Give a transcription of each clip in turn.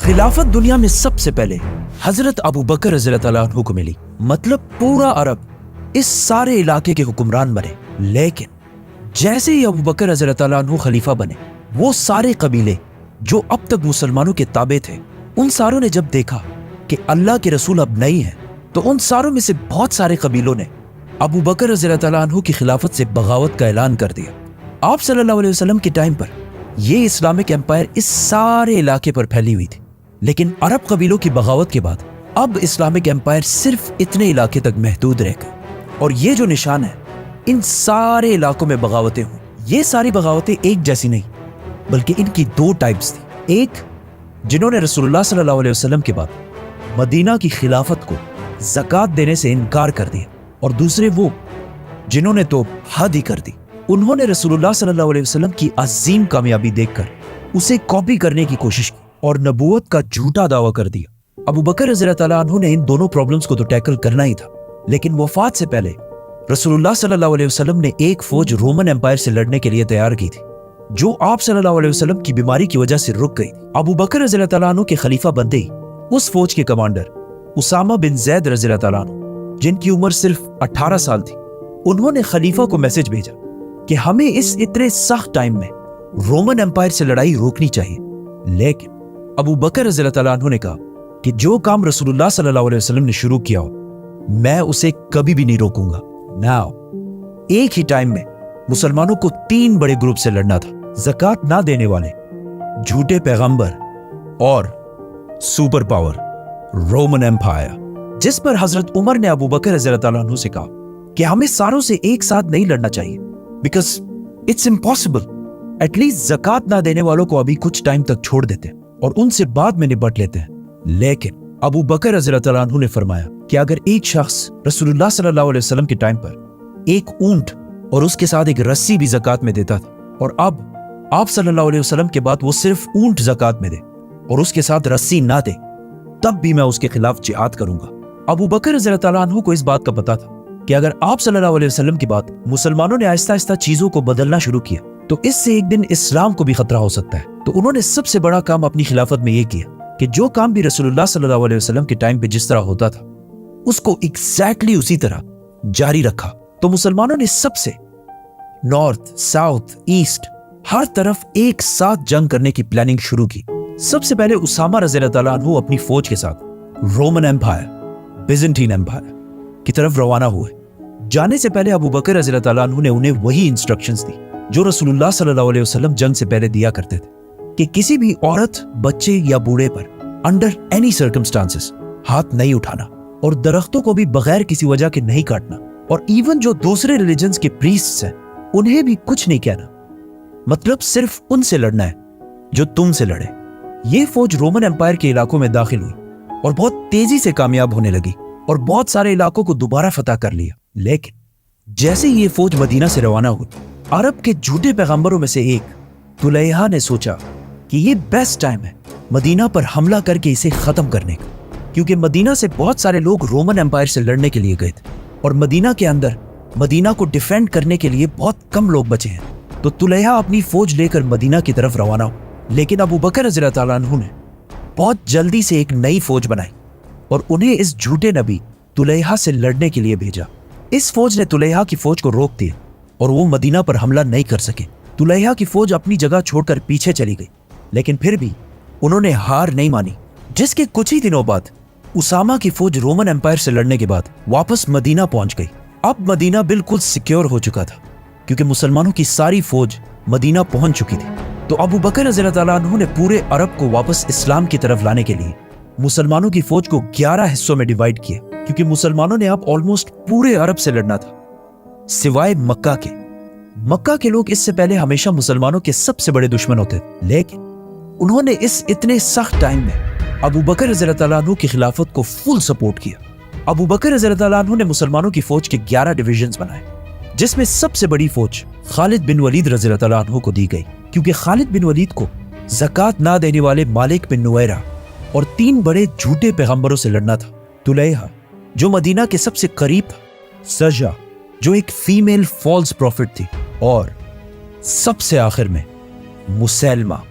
खिलाफत दुनिया में सबसे पहले हजरत अबू बकर रज़ियल्लाहु ताला अन्हु को मिली। मतलब पूरा अरब इस सारे इलाके के हुक्मरान बने। लेकिन जैसे ही अबू बकर रज़ियल्लाहु ताला अन्हु खलीफा बने, वो सारे कबीले जो अब तक मुसलमानों के ताबे थे, उन सारों ने जब देखा कि अल्लाह के रसूल अब नहीं है, तो उन सारों में से बहुत सारे कबीलों ने अबू बकर रज़ियल्लाहु ताला अन्हु की खिलाफत से बगावत का ऐलान कर दिया। आप सल्लल्लाहु अलैहि वसल्लम के टाइम पर ये इस्लामिक एम्पायर इस सारे इलाके पर फैली हुई थी, लेकिन अरब कबीलों की बगावत के बाद अब इस्लामिक एम्पायर सिर्फ इतने इलाके तक महदूद रह गए। और ये जो निशान है, इन सारे इलाकों में बगावतें हुई। ये सारी बगावतें एक जैसी नहीं, बल्कि इनकी दो टाइप्स थी। एक, जिन्होंने रसूलुल्लाह सल्लल्लाहु अलैहि वसल्लम के बाद मदीना की खिलाफत को ज़कात देने से इनकार कर दिया, और दूसरे वो जिन्होंने तो हद ही कर दी। उन्होंने रसूलुल्लाह सल्लल्लाहु अलैहि वसल्लम की अजीम कामयाबी देखकर उसे कॉपी करने की कोशिश की और नबूवत का झूठा दावा कर दिया। अबू बकर रज़ियल्लाहु ताला अन्हु ने इन दोनों प्रॉब्लम्स को तो टैकल करना ही था, लेकिन वफात से पहले रसूलुल्लाह सल्लल्लाहु अलैहि वसल्लम ने एक फौज रोमन एम्पायर से लड़ने के लिए तैयार की थी, जो आप सल्लल्लाहु अलैहि वसल्लम की बीमारी की वजह से रुक गई। अबू बकर रज़ियल्लाहु ताला अन्हु के खलीफा बनते ही उस फौज के कमांडर उसामा बिन ज़ैद रज़ियल्लाहु ताला अन्हु, जिनकी उम्र सिर्फ 18 साल थी, उन्होंने खलीफा को मैसेज भेजा कि हमें इस इतने सख्त टाइम में रोमन एम्पायर से लड़ाई रोकनी चाहिए। लेकिन अबू बकर रज़ियल्लाहु ताला अन्हु ने कहा कि जो काम रसूलुल्लाह सल्लल्लाहु अलैहि वसल्लम ने शुरू किया हो, मैं उसे कभी भी नहीं रोकूंगा। नाउ एक ही टाइम में मुसलमानों को 3 बड़े ग्रुप से लड़ना था: ज़कात ना देने वाले, झूठे पैगंबर और सुपर पावर रोमन एम्पायर। जिस पर हजरत उमर ने अबू बकर रज़ियल्लाहु ताला अन्हु से कहा कि हमें सारों से एक साथ नहीं लड़ना चाहिए, बिकॉज इट्स इम्पॉसिबल। एटलीस्ट ज़कात ना देने वालों को अभी कुछ टाइम तक छोड़ देते हैं और उनसे बाद में निपट लेते हैं। लेकिन अबू बकर रज़ियल्लाहु ताला अन्हु ने फरमाया कि अगर एक शख्स रसूलुल्लाह सल्लल्लाहु अलैहि वसल्लम के टाइम पर एक ऊंट और उसके साथ एक रस्सी भी ज़कात में देता था, और अब आप सल्लल्लाहु अलैहि वसल्लम के बाद वो सिर्फ ऊंट ज़कात में दे और उसके साथ रस्सी ना दे, तब भी मैं उसके खिलाफ जिहाद करूंगा। अबू बकर रज़ियल्लाहु ताला अन्हु को इस बात का पता था कि अगर आप सल्लल्लाहु अलैहि वसल्लम के बाद मुसलमानों ने आहिस्ता आहिस्ता चीजों को बदलना शुरू किया, तो इससे एक दिन इस्लाम को भी खतरा हो सकता है। तो उन्होंने सबसे बड़ा काम अपनी खिलाफत में यह किया कि जो काम भी रसूलुल्लाह सल्लल्लाहु अलैहि वसल्लम के टाइम पे जिस तरह होता था, उसको एग्जैक्टली उसी तरह जारी रखा। तो मुसलमानों ने सबसे नॉर्थ, साउथ, ईस्ट, हर तरफ एक साथ जंग करने की प्लानिंग शुरू की। सबसे पहले उसामा रज़ियल्लाहु ताला अन्हु अपनी फौज के साथ रोमन एम्पायर, बिज़ंटीन एम्पायर की तरफ रवाना हुए। जाने से पहले अबू बकर रज़ियल्लाहु ताला अन्हु ने उन्हें वही इंस्ट्रक्शंस दी जो रसूलुल्लाह सल्लल्लाहु अलैहि वसल्लम जंग से पहले दिया करते थे, कि किसी भी औरत, बच्चे या बूढ़े पर अंडर एनी सर्कमस्टांसेस हाथ नहीं उठाना, और दरख्तों को भी बगैर किसी वजह के नहीं काटना, और इवन जो दूसरे रिलीजन्स के प्रीस्ट्स हैं उन्हें भी कुछ नहीं कहना। मतलब सिर्फ उनसे लड़ना है जो तुमसे लड़े। ये फौज रोमन एम्पायर के इलाकों में दाखिल हुई और बहुत तेजी से कामयाब होने लगी और बहुत सारे इलाकों को दोबारा फतह कर लिया। लेकिन जैसे ही ये फौज मदीना से रवाना हुई, अरब के झूठे पैगंबरों में से एक तुलैहा ने सोचा कि ये बेस्ट टाइम है मदीना पर हमला करके इसे खत्म करने का, क्योंकि मदीना से बहुत सारे लोग रोमन एम्पायर से लड़ने के लिए गए थे और मदीना के अंदर मदीना को डिफेंड करने के लिए बहुत कम लोग बचे हैं। तो तुलैहा अपनी फौज लेकर मदीना की तरफ रवाना हुआ। लेकिन अबू बकर रज़ियल्लाहु ताला अन्हु ने बहुत जल्दी से एक नई फौज बनाई और उन्हें इस झूठे नबी तुलैहा से लड़ने के लिए भेजा। इस फौज ने तुलैहा की फौज को रोक दिया और वो मदीना पर हमला नहीं कर सके। तुलैहा की फौज अपनी जगह छोड़कर पीछे चली गई, लेकिन फिर भी उन्होंने हार नहीं मानी, जिसके कुछ ही दिनों बाद उसामा की फौज रोमन एम्पायर से लड़ने के बाद वापस मदीना पहुंच गई। अब मदीना बिल्कुल सिक्योर हो चुका था, क्योंकि मुसलमानों की सारी फौज मदीना पहुंच चुकी थी। तो अबू बकर रज़ियल्लाहु ताला अन्हु ने पूरे अरब को वापस इस्लाम की तरफ लाने के लिए मुसलमानों की फौज को 11 हिस्सों में डिवाइड किया, क्योंकि मुसलमानों ने अब ऑलमोस्ट पूरे अरब से लड़ना था, सिवाय मक्का के। मक्का के लोग इससे पहले हमेशा मुसलमानों के सबसे बड़े दुश्मन होते थे, लेकिन उन्होंने इस इतने सख्त टाइम में अबू बकर रज़ियल्लाहु ताला अन्हु की खिलाफत को फुल सपोर्ट किया। अबू बकर रज़ियल्लाहु ताला अन्हु ने मुसलमानों की फौज के 11 डिविजन्स बनाए, जिसमें सबसे बड़ी फौज खालिद बिन वलीद रज़ियल्लाहु ताला अन्हु को दी गई, क्योंकि खालिद बिन वलीद को ज़कात ना देने वाले मालिक बिन नुवैरा और 3 बड़े झूठे पैगंबरों से लड़ना था। तुलैहा जो मदीना के सबसे करीब था, सजा जो एक फीमेल फॉल्स प्रॉफिट थी, और सबसे आखिर में मुसैलमा।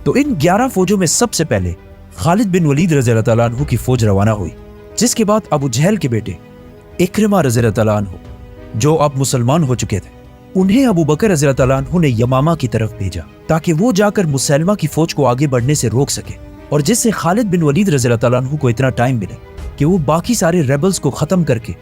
तो इन 11 फौजों में सबसे पहले खालिद बिन वलीद रज़ी अल्लाह तआला अन्हु की फौज रवाना हुई, जिसके बाद अबू जहल के बेटे इक्रिमा रज़ी अल्लाह तआला अन्हु, जो अब मुसलमान हो चुके थे, उन्हें अबू बकर रज़ी अल्लाह तआला अन्हु ने यमामा की तरफ भेजा ताकि वो जाकर मुसलमा की फौज को आगे बढ़ने से रोक सके, और जिससे खालिद बिन वलीद रज़ी अल्लाह तआला अन्हु को इतना टाइम मिले कि वो बाकी सारे रेबल्स को खत्म करके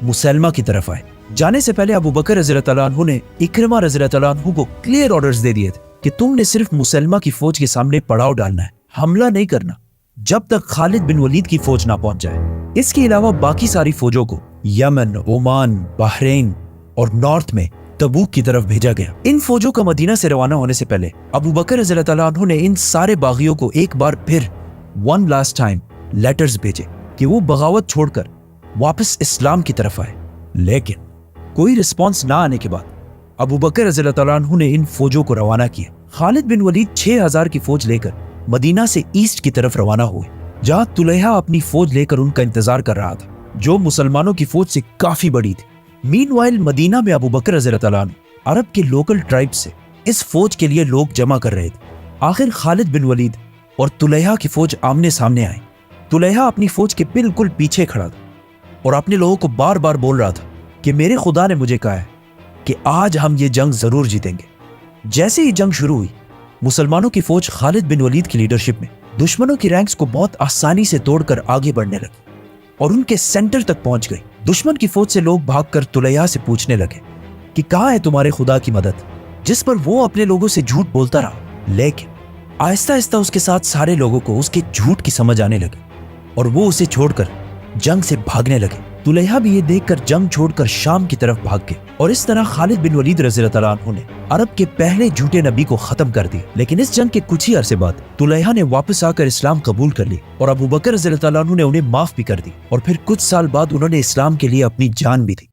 मुसलमा की तरफ आए। जाने से पहले अबू बकर रज़ी अल्लाह तआला अन्हु ने इक्रिमा रज़ी अल्लाह तआला अन्हु को क्लियर ऑर्डर्स दे दिए थे कि तुमने सिर्फ मुसलमा की फौज के सामने पड़ाव डालना है, हमला नहीं करना जब तक खालिद बिन वलीद की फौज ना पहुंच जाए। इसके अलावा बाकी सारी फौजों को यमन, ओमान, बहरीन और नॉर्थ में तबूक की तरफ भेजा गया। इन फौजों का मदीना से रवाना होने से पहले अबू बकर रज़ी अल्लाह तआला अन्हु ने इन सारे बागियों को एक बार फिर वन लास्ट टाइम लेटर्स भेजे कि वो बगावत छोड़कर वापस इस्लाम की तरफ आए, लेकिन कोई रिस्पॉन्स ना आने के बाद अबू बकर रज़ी अल्लाह तआला अन्हु ने इन फौजों को रवाना किया। खालिद बिन वलीद 6000 की फौज लेकर मदीना से ईस्ट की तरफ रवाना हुए, जहां तुलैहा अपनी फौज लेकर उनका इंतजार कर रहा था, जो मुसलमानों की फौज से काफी बड़ी थी। मीनवाइल मदीना में अबू बकर रज़ी अल्लाह तआला अन्हु अरब के लोकल ट्राइब से इस फौज के लिए लोग जमा कर रहे थे। आखिर खालिद बिन वलीद और तुलैहा की फौज आमने सामने आई। तुलैहा अपनी फौज के बिल्कुल पीछे खड़ा था और अपने लोगों को बार बार बोल रहा था कि मेरे खुदा ने मुझे कहा है कि आज हम ये जंग जरूर जीतेंगे। जैसे ही जंग शुरू हुई, मुसलमानों की फौज खालिद बिन वलीद की लीडरशिप में दुश्मनों की रैंक्स को बहुत आसानी से तोड़कर आगे बढ़ने लगी और उनके सेंटर तक पहुंच गई। दुश्मन की फौज से लोग भागकर तुलैहा से पूछने लगे कि कहाँ है तुम्हारे खुदा की मदद, जिस पर वो अपने लोगों से झूठ बोलता रहा। लेकिन आहिस्ता आहिस्ता उसके साथ सारे लोगों को उसके झूठ की समझ आने लगी और वो उसे छोड़कर जंग से भागने लगे। तुलैहा भी ये देखकर जंग छोड़कर शाम की तरफ भाग गए और इस तरह खालिद बिन वलीद रज़ी अल्लाह तआला अन्हु ने अरब के पहले झूठे नबी को खत्म कर दिया। लेकिन इस जंग के कुछ ही अरसे बाद तुलैहा ने वापस आकर इस्लाम कबूल कर ली और अबू बकर रज़ी अल्लाह तआला अन्हु ने उन्हें माफ भी कर दी और फिर कुछ साल बाद उन्होंने इस्लाम के लिए अपनी जान भी दी।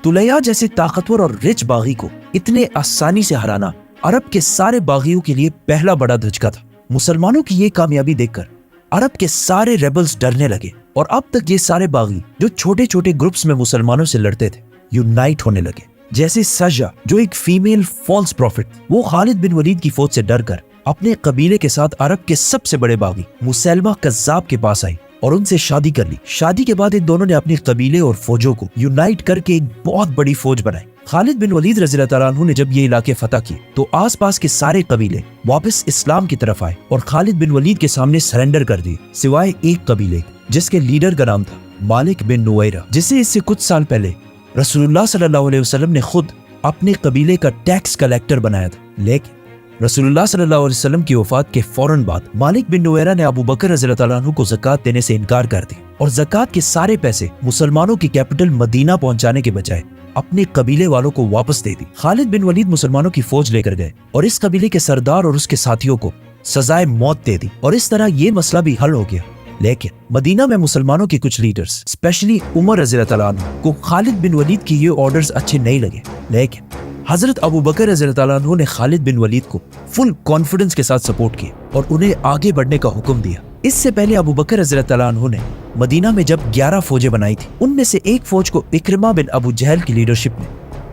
तुलैहा जैसे ताकतवर और रिच बागी को इतने आसानी से हराना अरब के सारे बागियों के लिए पहला बड़ा धचका था। मुसलमानों की ये कामयाबी देखकर अरब के सारे रेबल्स डरने लगे और अब तक ये सारे बागी जो छोटे छोटे ग्रुप्स में मुसलमानों से लड़ते थे यूनाइट होने लगे। जैसे सजा, जो एक फीमेल फॉल्स प्रॉफिट, वो खालिद बिन वलीद की फौज से डरकर अपने कबीले के साथ अरब के सबसे बड़े बागी मुसैलमा कज़्ज़ाब के पास आई और उनसे शादी कर ली। शादी के बाद इन दोनों ने अपने कबीले और फौजों को यूनाइट करके एक बहुत बड़ी फौज बनाई। खालिद बिन वलीद रज़ी अल्लाह तआला अन्हु ने जब ये इलाके फतह किए तो आसपास के सारे कबीले वापस इस्लाम की तरफ आए और खालिद बिन वलीद के सामने सरेंडर कर दिए, सिवाय एक कबीले जिसके लीडर का नाम था मालिक बिन नुवैरा, जिसे इससे कुछ साल पहले रसूलुल्लाह सल्लल्लाहु अलैहि वसल्लम ने खुद अपने कबीले का टैक्स कलेक्टर बनाया था। लेकिन रसूलुल्लाह सल्लल्लाहु अलैहि वसल्लम की वफात के फौरन बाद मालिक बिन नुवैरा ने अबू बकर रज़ी अल्लाह तआला अन्हु को ज़कात देने से इनकार कर दिया और ज़कात के सारे पैसे मुसलमानों की कैपिटल मदीना पहुंचाने के बजाय अपने कबीले वालों को वापस दे दी। खालिद बिन वलीद मुसलमानों की फौज लेकर गए और इस कबीले के सरदार और उसके साथियों को सजाए मौत दे दी और इस तरह ये मसला भी हल हो गया। लेकिन मदीना में मुसलमानों के कुछ लीडर्स, स्पेशली उमर रज़ी अल्लाह तआला अन्हु को खालिद बिन वलीद की ये ऑर्डर्स अच्छे नहीं लगे। लेकिन हजरत अबू बकर रज़ी अल्लाह तआला अन्हु ने खालिद बिन वलीद को फुल कॉन्फिडेंस के साथ सपोर्ट किया और उन्हें आगे बढ़ने का हुक्म दिया। इससे पहले अबू बकर रज़ी अल्लाह तआला अन्हु ने मदीना में जब 11 फौजें बनाई थी, उनमें से एक फौज को इक्रिमा बिन अबू जहल की लीडरशिप में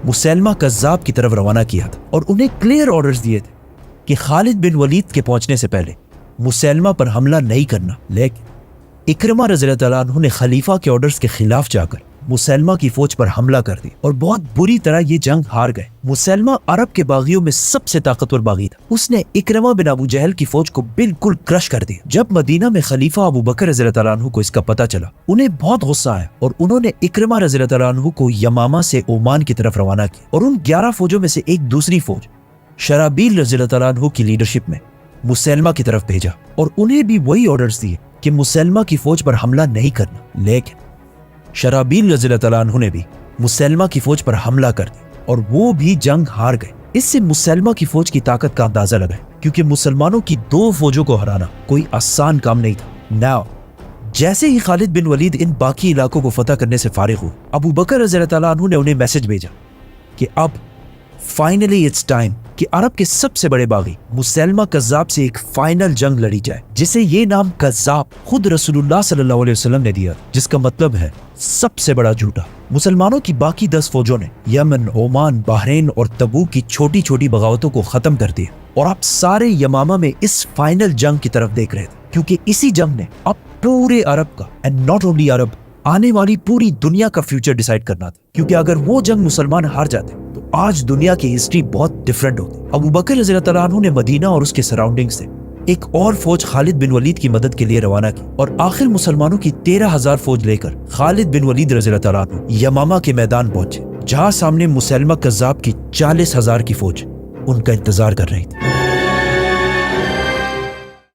मुसैलमा कज़्ज़ाब की तरफ रवाना किया था और उन्हें क्लियर ऑर्डर्स दिए थे कि खालिद बिन वलीद के पहुंचने से पहले मुसैलमा पर हमला नहीं करना। लेकिन इक्रिमा रज़ी अल्लाह तआला अन्हु ने खलीफा के ऑर्डर्स के खिलाफ जाकर मुसैलमा की फौज पर हमला कर दी और बहुत बुरी तरह ये जंग हार गए। मुसैलमा अरब के बागियों में सबसे ताकतवर बागी था। उसने इक्रिमा बिन अबू जहल की फौज को बिल्कुल क्रश कर दिया। जब मदीना में खलीफा अबू बकर रज़ी अल्लाह तआला अन्हु को इसका पता चला, उन्हें बहुत गुस्सा आया और उन्होंने इक्रिमा रज़ी अल्लाह तआला अन्हु को यमामा से ओमान की तरफ रवाना किया और उन 11 फौजों में से एक दूसरी फौज शराबील रज़ी अल्लाह तआला अन्हु की लीडरशिप में मुसैलमा की तरफ भेजा और उन्हें भी वही ऑर्डर्स दिए कि मुसैलमा की फौज पर हमला नहीं करना। लेकिन शराबील रज़ी अल्लाह तआला अन्हु ने भी मुसैलमा की फौज पर हमला कर दिया और वो भी जंग हार गए। इससे मुसैलमा की फौज की ताकत का अंदाजा लगा, क्योंकि मुसलमानों की 2 फौजों को हराना कोई आसान काम नहीं था। नाउ जैसे ही खालिद बिन वलीद इन बाकी इलाकों को फतह करने से फारिग हुए, अबू बकर रज़ी अल्लाह तआला अन्हु ने उन्हें मैसेज भेजा कि अब फाइनली इट्स टाइम कि अरब के सबसे बड़े बागी मुसैलमा कज़्ज़ाब से एक फाइनल जंग लड़ी जाए, जिसे ये नाम कज़्ज़ाब खुद रसूलुल्लाह सल्लल्लाहु अलैहि वसल्लम ने दिया, जिसका मतलब है सबसे बड़ा झूठा। मुसलमानों की बाकी 10 फौजों ने यमन, ओमान, बहरीन और तबूक की छोटी छोटी बगावतों को खत्म कर दिया और आप सारे यमामा में इस फाइनल जंग की तरफ देख रहे थे, کیونکہ اسی جنگ نے اب پورے عرب کا اینڈ ناٹ اونلی عرب آنے والی پوری دنیا کا فیوچر ڈیسائیڈ کرنا تھا. کیونکہ اگر وہ جنگ مسلمان ہار جاتے تو آج دنیا کی ہسٹری بہت ڈفرینٹ ہوتی. ابو بکر رضی اللہ عنہ نے مدینہ اور اس کے سراؤنڈنگ سے ایک اور فوج خالد بن ولید کی مدد کے لیے روانہ کی اور آخر مسلمانوں کی 13,000 فوج لے کر خالد بن ولید رضی اللہ عنہ یمامہ کے میدان پہنچے، جہاں سامنے مسلمہ کذاب کی 40,000 کی فوج ان کا انتظار کر رہی تھی.